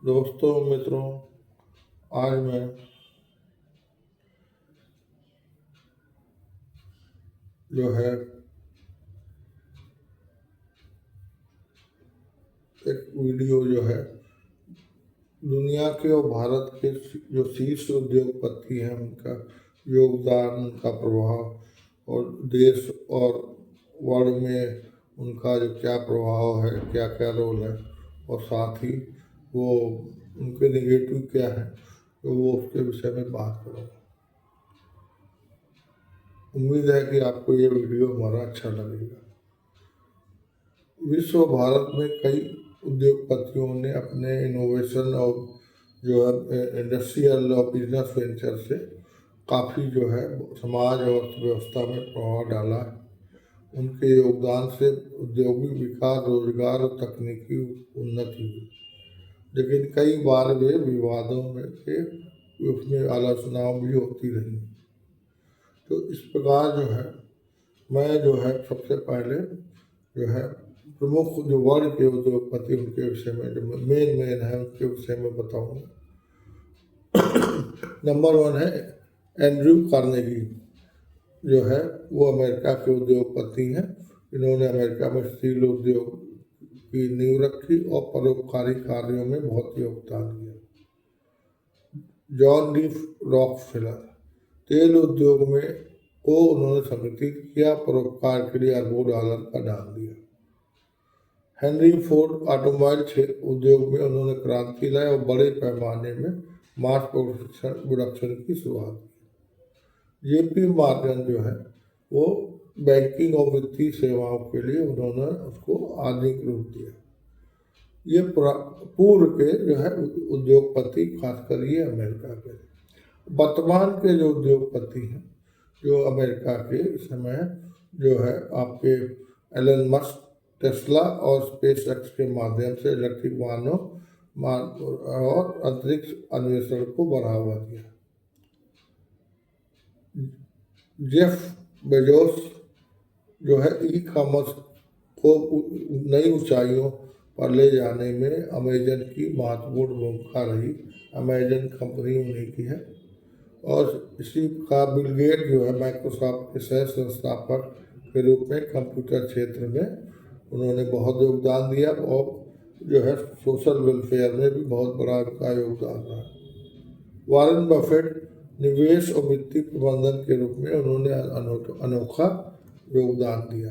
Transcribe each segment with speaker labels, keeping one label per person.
Speaker 1: दोस्तों मित्रों, आज मैं जो है एक वीडियो जो है दुनिया के और भारत के जो शीर्ष उद्योगपति हैं उनका योगदान, उनका प्रभाव और देश और वर्ल्ड में उनका जो क्या प्रभाव है, क्या क्या रोल है और साथ ही वो उनके नेगेटिव क्या है, तो वो उसके विषय में बात करूँगा। उम्मीद है कि आपको ये वीडियो हमारा अच्छा लगेगा। विश्व और भारत में कई उद्योगपतियों ने अपने इनोवेशन और जो है इंडस्ट्रियल और बिजनेस वेंचर से काफ़ी जो है समाज और अर्थव्यवस्था में प्रभाव डाला है। उनके योगदान से औद्योगिक विकास, रोजगार और तकनीकी उन्नति हुई, लेकिन कई बार वे विवादों में के उसमें आलोचनाओं भी होती रही। तो इस प्रकार जो है मैं जो है सबसे पहले जो है प्रमुख जो वर्ल्ड के उद्योगपति उनके विषय में जो मेन है उनके विषय में बताऊंगा। नंबर 1 है एंड्रयू कार्नेगी, जो है वो अमेरिका के उद्योगपति हैं। इन्होंने अमेरिका में स्टील उद्योग की नींव रखी और परोपकारी कार्यों में बहुत योगदान दिया। जॉन डी रॉकफेलर, तेल उद्योग में को उन्होंने संगठित किया, परोपकार के लिए अरबों डॉलर का दान दिया। हेनरी फोर्ड, ऑटोमोबाइल उद्योग में उन्होंने क्रांति लाई और बड़े पैमाने में मास प्रोडक्शन की शुरुआत की। जेपी मॉर्गन जो है वो बैंकिंग और वित्तीय सेवाओं के लिए उन्होंने उसको आधुनिक रूप दिया। ये पूर्व के जो है उद्योगपति, खासकर ये अमेरिका के। वर्तमान के जो उद्योगपति हैं जो अमेरिका के समय जो है आपके एलन मस्क, टेस्ला और स्पेस एक्स के माध्यम से इलेक्ट्रिक वाहनों और अंतरिक्ष अन्वेषण को बढ़ावा दिया। जेफ बेजोस जो है ई कॉमर्स को नई ऊंचाइयों पर ले जाने में अमेजन की महत्वपूर्ण भूमिका रही। अमेजन कंपनी उन्हीं की है। और इसी का बिल गेट जो है माइक्रोसॉफ्ट के सह संस्थापक के रूप में कंप्यूटर क्षेत्र में उन्होंने बहुत योगदान दिया और जो है सोशल वेलफेयर में भी बहुत बड़ा उनका योगदान रहा। वॉरेन बफेट, निवेश और वित्तीय प्रबंधन के रूप में उन्होंने अनोखा योगदान दिया।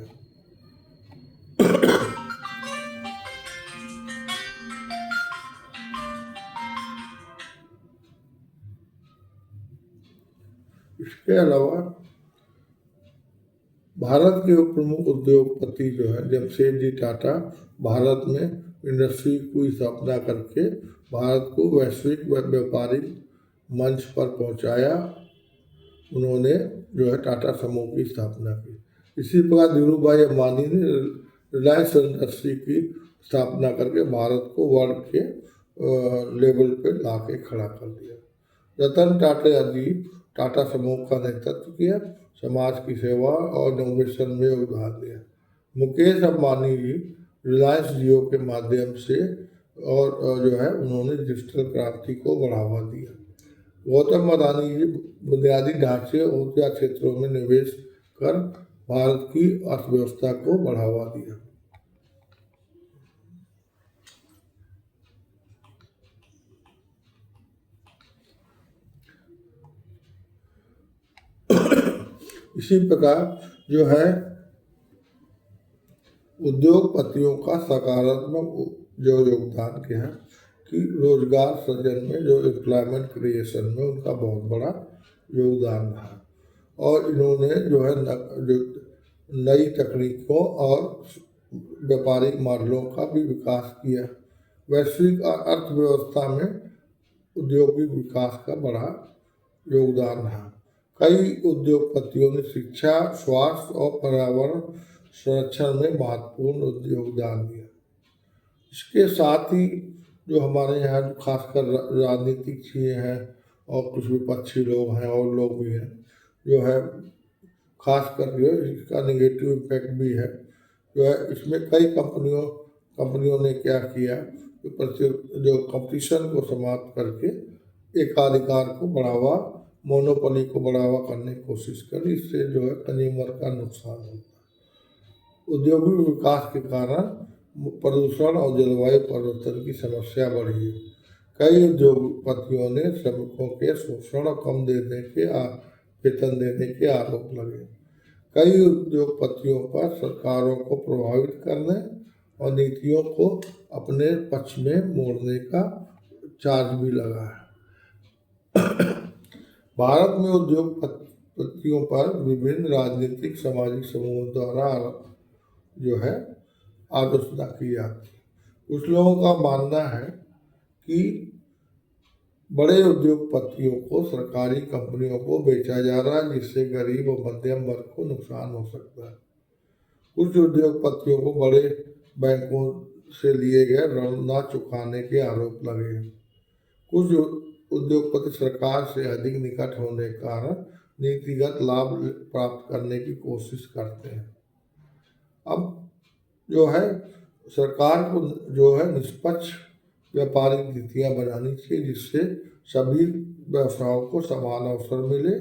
Speaker 1: इसके अलावा भारत के प्रमुख उद्योगपति जो है जमशेदजी टाटा, भारत में इंडस्ट्री की स्थापना करके भारत को वैश्विक व्यापारिक मंच पर पहुंचाया। उन्होंने जो है टाटा समूह की स्थापना की। इसी प्रकार धीरूभाई अंबानी ने रिलायंस इंडस्ट्री की स्थापना करके भारत को वर्ल्ड के लेवल पे ला के खड़ा कर दिया। रतन टाटा जी टाटा समूह का नेतृत्व किया, समाज की सेवा और इनोवेशन में योगदान दिया। मुकेश अंबानी जी रिलायंस जियो के माध्यम से और जो है उन्होंने डिजिटल क्रांति को बढ़ावा दिया। गौतम अडानी जी बुनियादी ढांचे और ऊर्जा क्षेत्रों में निवेश कर भारत की अर्थव्यवस्था को बढ़ावा दिया। इसी प्रकार जो है उद्योगपतियों का सकारात्मक जो योगदान क्या है कि रोजगार सृजन में जो एम्प्लॉयमेंट क्रिएशन में उनका बहुत बड़ा योगदान रहा। और इन्होंने जो है जो नई तकनीकों और व्यापारिक मॉडलों का भी विकास किया। वैश्विक अर्थव्यवस्था में औद्योगिक विकास का बड़ा योगदान रहा। कई उद्योगपतियों ने शिक्षा, स्वास्थ्य और पर्यावरण संरक्षण में महत्वपूर्ण योगदान दिया। इसके साथ ही जो हमारे यहाँ खासकर राजनीतिक चीज़ें हैं और कुछ विपक्षी लोग हैं और लोग भी हैं जो है खासकर जो इसका नेगेटिव इम्पैक्ट भी है जो है। इसमें कई कंपनियों ने क्या किया जो कंपटीशन को समाप्त करके एकाधिकार को बढ़ावा, मोनोपोली को बढ़ावा करने की कोशिश करी। इससे जो है कंज्यूमर का नुकसान होता है। औद्योगिक विकास के कारण प्रदूषण और जलवायु परिवर्तन की समस्या बढ़ी है। कई उद्योगपतियों ने श्रमिकों के शोषण और कम वेतन देने के आरोप लगे। कई उद्योगपतियों पर सरकारों को प्रभावित करने और नीतियों को अपने पक्ष में मोड़ने का चार्ज भी लगा है। भारत में उद्योगपतियों पर विभिन्न राजनीतिक सामाजिक समूहों द्वारा जो है आलोचना की जाती है। कुछ लोगों का मानना है कि बड़े उद्योगपतियों को सरकारी कंपनियों को बेचा जा रहा है, जिससे गरीब और मध्यम वर्ग को नुकसान हो सकता है। कुछ उद्योगपतियों को बड़े बैंकों से लिए गए ऋण न चुकाने के आरोप लगे हैं। कुछ उद्योगपति सरकार से अधिक निकट होने के कारण नीतिगत लाभ प्राप्त करने की कोशिश करते हैं। अब जो है सरकार को जो है निष्पक्ष व्यापारिक नीतियाँ बनानी चाहिए, जिससे सभी व्यवसायों को समान अवसर मिले।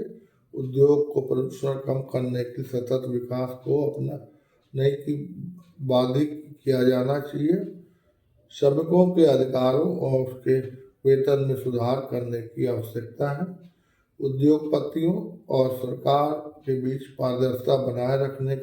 Speaker 1: उद्योग को प्रदूषण कम करने के सतत विकास को अपनाने की बाधित किया जाना चाहिए। श्रमिकों के अधिकारों और उसके वेतन में सुधार करने की आवश्यकता है। उद्योगपतियों और सरकार के बीच पारदर्शिता बनाए रखने